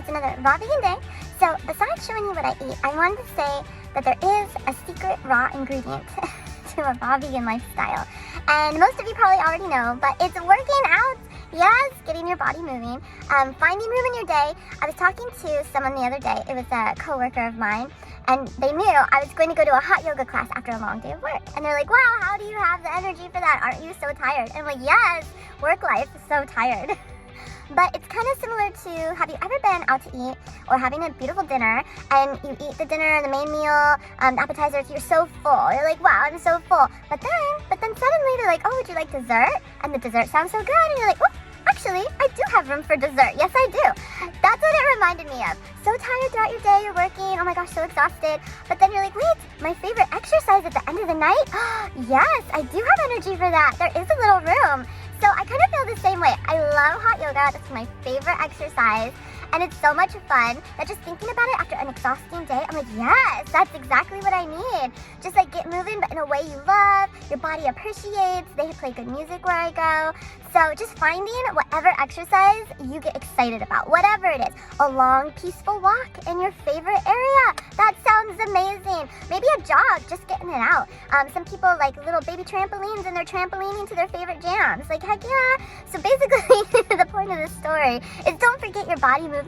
it's another raw vegan day. So besides showing you what I eat, I wanted to say that there is a secret raw ingredient to a raw vegan lifestyle. And most of you probably already know, but it's working out. Yes, getting your body moving, finding room in your day. I was talking to someone the other day. It was a coworker of mine, and they knew I was going to go to a hot yoga class after a long day of work. And they're like, wow, how do you have the energy for that? Aren't you so tired? And I'm like, yes, work life is so tired. But it's kind of similar to, have you ever been out to eat or having a beautiful dinner and you eat the dinner, the main meal, the appetizers, you're so full. You're like, wow, I'm so full. But then suddenly they're like, oh, would you like dessert? And the dessert sounds so good. And you're like, oh, actually, I do have room for dessert. Yes, I do. That's what it reminded me of. So tired throughout your day, you're working, oh my gosh, so exhausted. But then you're like, wait, my favorite exercise at the end of the night? Yes, I do have energy for that. There is a little room. So I kind of feel the same way. I love hot yoga. That's my favorite exercise. And it's so much fun that just thinking about it after an exhausting day, I'm like, yes, that's exactly what I need. Just like get moving, but in a way you love, your body appreciates. They play good music where I go. So just finding whatever exercise you get excited about, whatever it is. A long, peaceful walk in your favorite area. That sounds amazing. Maybe a jog, just getting it out. Some people like little baby trampolines and they're trampolining to their favorite jams. Like, heck yeah. So basically, the point of the story is don't forget your body movement,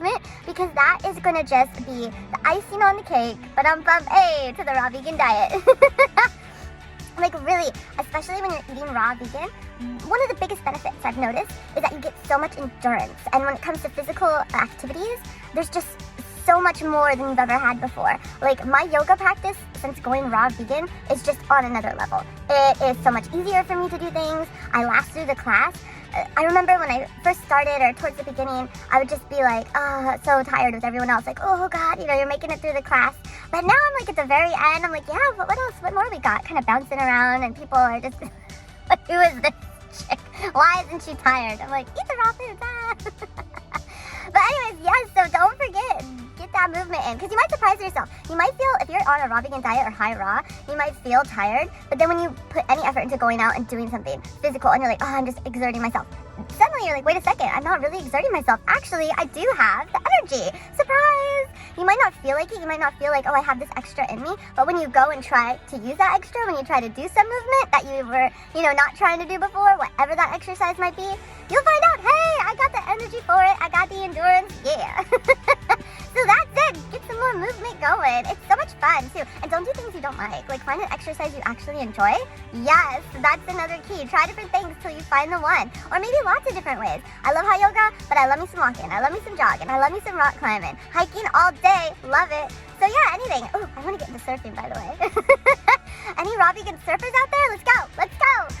because that is going to just be the icing on the cake, but A to the raw vegan diet. Like really, especially when you're eating raw vegan, one of the biggest benefits I've noticed is that you get so much endurance. And when it comes to physical activities, there's just so much more than you've ever had before. Like my yoga practice since going raw vegan is just on another level. It is so much easier for me to do things. I last through the class. I remember when I first started, or towards the beginning, I would just be like, oh, so tired with everyone else. Like, oh God, you're making it through the class. But now I'm like at the very end, I'm like, yeah, but what else? What more we got? Kind of bouncing around, and people are just, who is this chick? Why isn't she tired? I'm like, eat the raw foods. Ah. But anyways, yes, so don't forget, get that movement in, because you might surprise yourself. You might feel, if you're on a raw vegan diet or high raw, you might feel tired, but then when you put any effort into going out and doing something physical and you're like, oh, I'm just exerting myself, suddenly you're like, wait a second, I'm not really exerting myself. Actually, I do have the energy. Surprise! You might not feel like it. You might not feel like, oh, I have this extra in me. But when you go and try to use that extra, when you try to do some movement that you were, not trying to do before, whatever that exercise might be, you'll find out, hey, I got the energy for it. I got the endurance. Yeah. So that's it. Get some more movement going. It's so much fun too. And don't do things you don't like. Like find an exercise you actually enjoy. Yes, that's another key. Try different things till you find the one. Or maybe lots of different ways. I love hot yoga, but I love me some walking. I love me some jogging. I love me some rock climbing. Hiking all day. Love it. So yeah, anything. Oh, I want to get into surfing, by the way. Any raw vegan surfers out there? Let's go. Let's go.